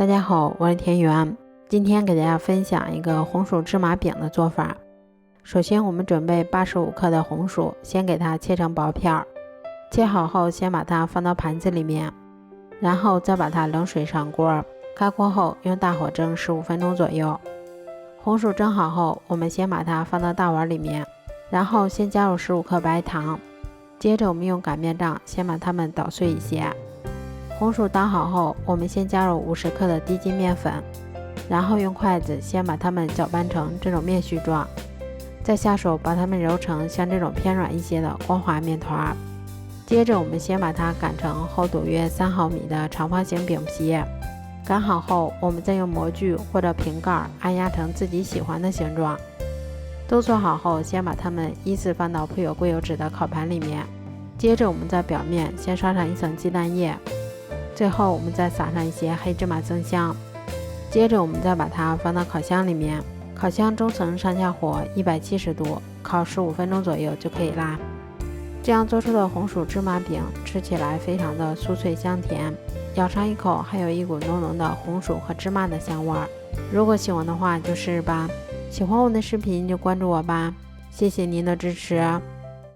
大家好，我是田园，今天给大家分享一个红薯芝麻饼的做法。首先我们准备85克的红薯，先给它切成薄片，切好后先把它放到盘子里面，然后再把它冷水上锅，开锅后用大火蒸15分钟左右。红薯蒸好后，我们先把它放到大碗里面，然后先加入15克白糖，接着我们用擀面杖先把它们捣碎一些。红薯捣好后，我们先加入50克的低筋面粉，然后用筷子先把它们搅拌成这种面絮状，再下手把它们揉成像这种偏软一些的光滑面团。接着我们先把它擀成厚度约3毫米的长方形饼皮，擀好后我们再用模具或者瓶盖按压成自己喜欢的形状。都做好后，先把它们依次放到铺有硅油纸的烤盘里面，接着我们在表面先刷上一层鸡蛋液，最后我们再撒上一些黑芝麻增香，接着我们再把它放到烤箱里面，烤箱中层上下火170度，烤15分钟左右就可以啦。这样做出的红薯芝麻饼吃起来非常的酥脆香甜，咬上一口还有一股浓浓的红薯和芝麻的香味儿。如果喜欢的话就试试吧，喜欢我的视频就关注我吧，谢谢您的支持。